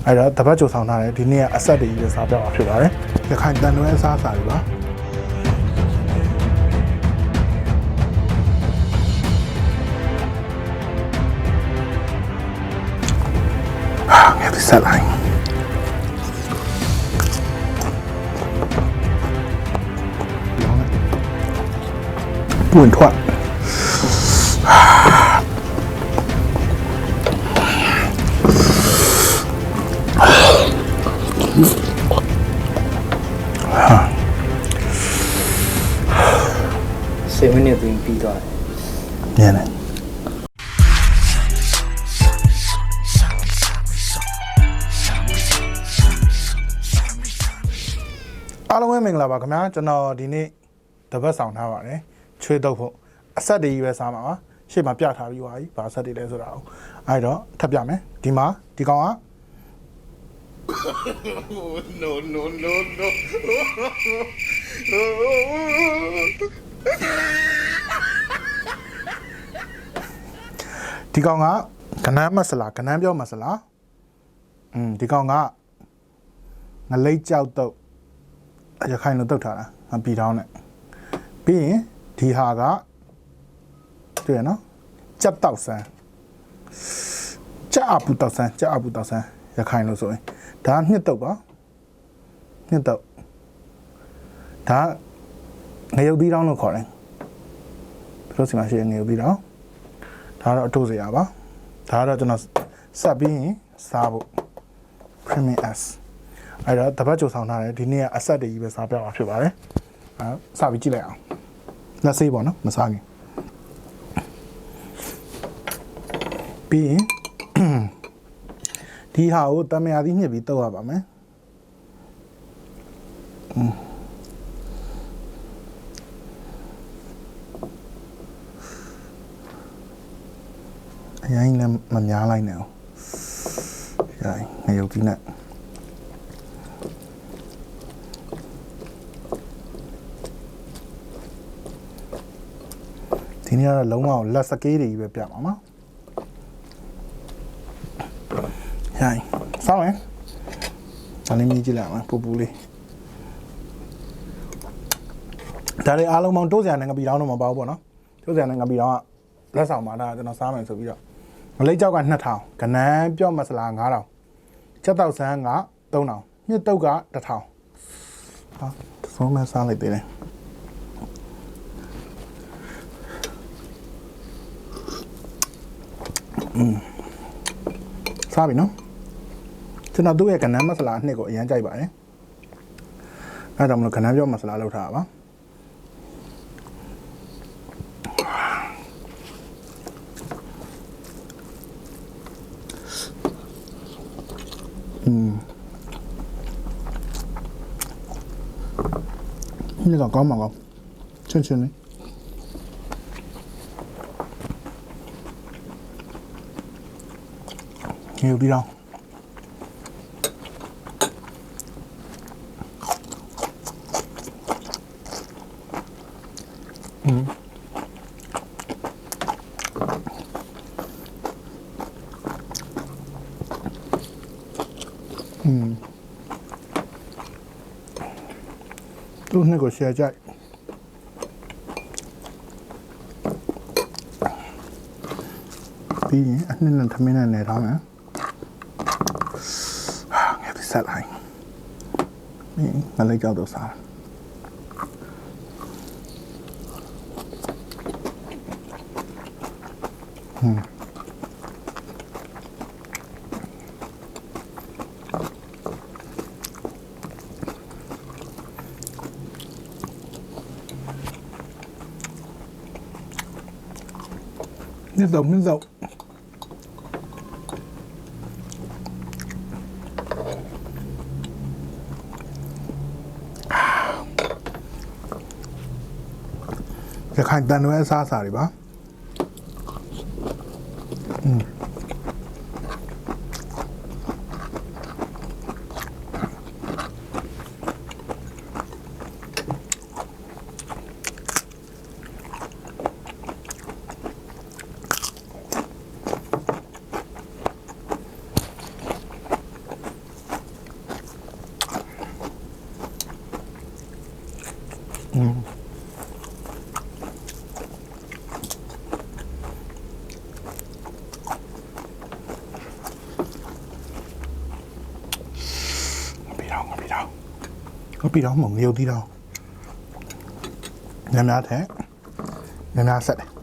အဲ့တော့တပတ်ကြိုဆောင်ထားတယ်ဒီနေ့ကအဆက်တွေကြီးစားပြပါဖြစ်ပါတယ်ရခိုင်တန်လွဲအစားအစာတွေပါငါဒီဆက်လိုက်ပွင့်ထွက်7 minutes တွင်ပြီးသွားညတယ်နေအားလုံးပဲမင်္ဂလာပါခင်ဗျာကျွန်တော်ဒီနေ့တပတ်ဆောင်ထားပါတယ်ချွေးတော့ဖို့အဆက်တွေကြီးပဲစားမှာပါရှေ့မှာပြထားပြီးပါပြီဘာဆက်တွေလဲဆိုတာကိုအဲ့တော့ထပ်ပြမယ်ဒီမှာဒီကောင်ကnoဒီကောင်ကကနန်းမဆလာကနန်းပြောမဆလာဒီကောင်ကငလိတ်ကြောက်တုတ်ရခိုင်လိုတုတ်ထားတာငပီတောင်းနဲ့ပြီးရင်ဒီဟာကတွေ့ရနော်ကြက်တောက်ဆန်းကြက်အပူတောက်ဆန်းရခိုင်လိုဆိုရင်ဒါနှစ်တုတ်ပါနှစ်တုတ်ဒါငရုတ်ပြီးတောင်းလို့ခေါ်တယ်ဘယ်လိုစီမရှိငရုတ်ပြီးတောင်းဒါတော့အထုတ်စရာပါဒါကတော့ကျွန်တော်ဆက်ပြီးရင်စားဖို့ premium s အဲ့တော့တပတ်ကြိုဆောင်ထားတယ်ဒီနေ့ကအဆက်တွေကြီးပဲစားပြပါဖြစ်ပါတယ်စပြီးကြည့်လိုက်အောင်လက်ဆေးပေါ့နော်မစားခင်ပြီးရင်ဒီဟာကိုတမယာသီးညှစ်ပြီးတုပ်ရပါမယ်အရင်လည်းမများလိုက်နဲ့ရိုင်းငရုတ်ကြီးနဲ့ဒီနေ့ကတော့လုံးဝလက်စကေးတွေကြီးပဲပြပါမှာရိုင်းစောင်းရင်ဒါလေးမြည်ကြည့်လိုက်အောင်ပူပူလေးဒါလေးအားလုံးပေါင်းတိုးစရာနဲ့ငပီတောင်းတော့မပေါ့ဘူးပေါ့နော်တိုးစရာနဲ့ငပီတောင်းကလက်ဆောင်ပါဒါကျွန်တော်စားမယ်ဆိုပြီးတော့မလေးကြောက်က2000ကနန်းပြော့မဆလာ9000ချက်တောက်ဆန်းက3000မြစ်တုတ်က1000ဟာသုံးမစားလိုက်သေးတယ်စားပြီနော်ကျွန်တော်တို့ရဲ့ကနန်းမဆလာနှစ်ကိုအရင်ကြိုက်ပါတယ်အဲဒါကြောင့်မလို့ကနန်းပြော့မဆလာလောက်ထားတာပါนี่ก็ก้อนมาก่อนชื้นๆเลยหิวพี่เราลูกนี่ก็เสียใจปีนี้อันนี้เราทำไม่ได้ในท้องนะไงพี่สัตว์อะไรนี่อะไรเจ้าตัวสาวmiếng dầu cái hành tàn nó xa xả đi bác ပြီးတော့မုံရုပ်သေးတော့ညများတဲ့ညများဆက်တယ်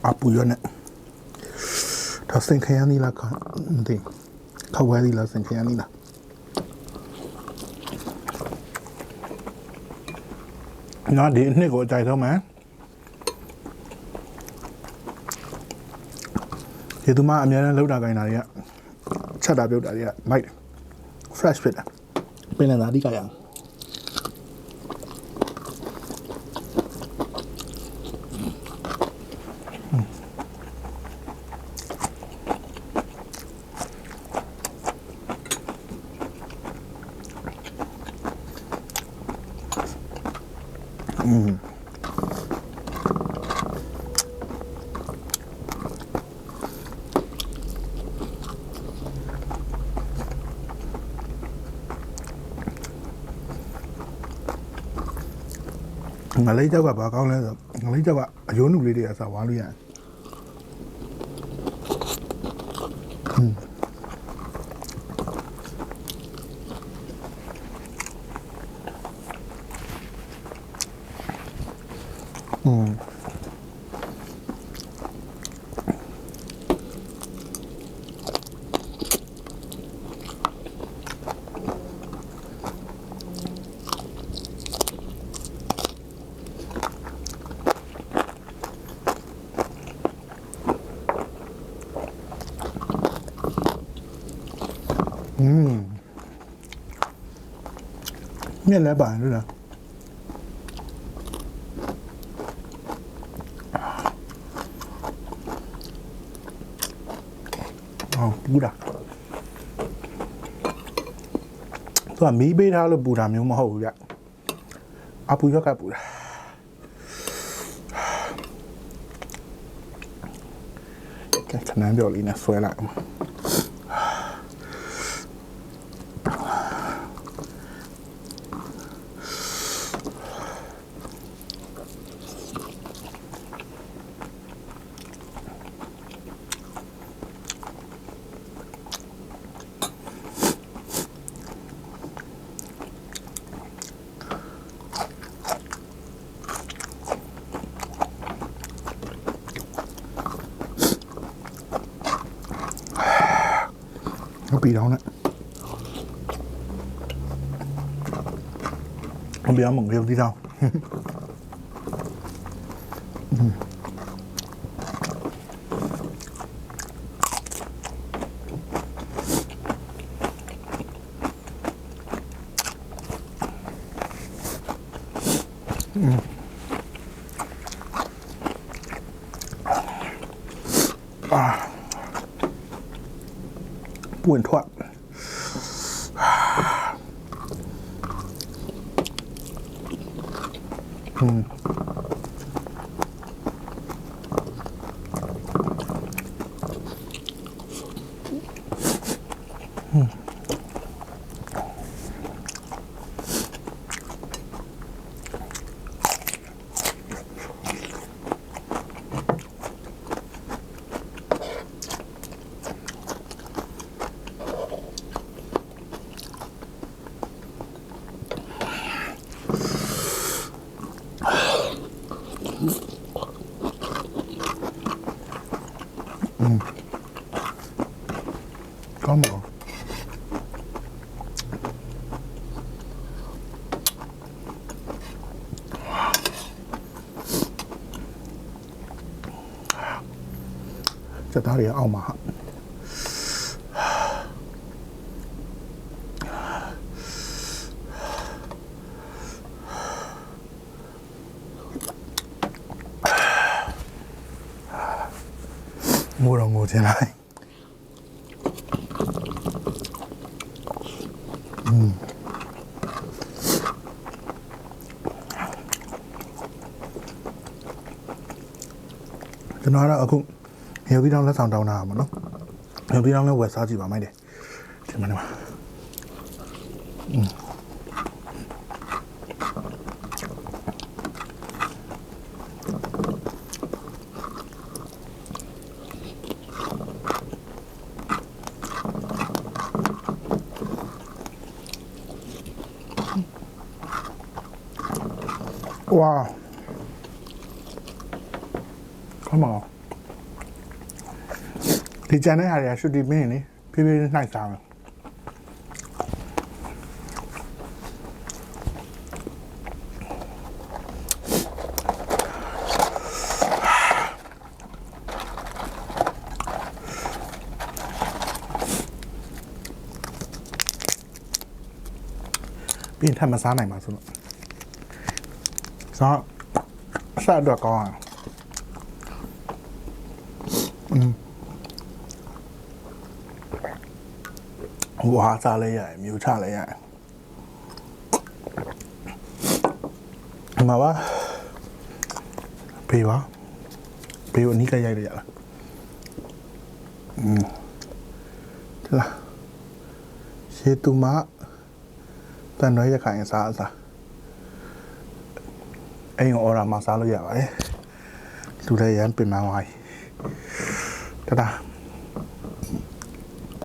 အပူရနဲ့ဒါစင်ခရမ်းနီလာခတဲ့ခဝဲဒီလာစင်ခရမ်းနီလာနော်ဒီနှစ်ကိုကြိုက်တော့မယ်ဒီသူမအများနဲ့လောက်တာခိုင်းတာတွေကချက်တာပြုတ်တာတွေကမိုက်တယ် fresh ဖြစ်တာပင်နေတာအဓိကရအောင်ငလေးကြောက်ကဘာကောင်းလဲဆိုငလေးကြောက်ကအယိုးနုလေးတွေအစားဝါလို့ရတယ်မြက်လဲပါလို့လားပူတာသူကမီးပေးထားလို့ပူတာမျိုးမဟုတ်ဘူးကြအပူရောက်ကပူတာကဲခဏပြောလေးနဲ့ဆွဲလိုက်အောင်ပြီးတော့နဲ့အပြားမငယ်ဒီတော့ป่วนทอดကောင်းပါစက်သားတွေအောင်ပါဟာ ngô rồi ngô thế này cái nói đó cũng nhiều cái trong nó sòng đầu nào mà nó nhiều cái trong nó quẹt sao chỉ bảo mày để thì mà wow come on thì chén này là sushi bên này phía bên này sao bên thằng mà sáng này mà xuống đó sao được con wow sao lấy vậy miêu sao lấy vậy mà quá phê ní cái dây được vậy thế là xe tu má ta nói cho khách sao anh ngồi làm mà sao bây giờ vậy tôi đây em bị mà ngoài thế nào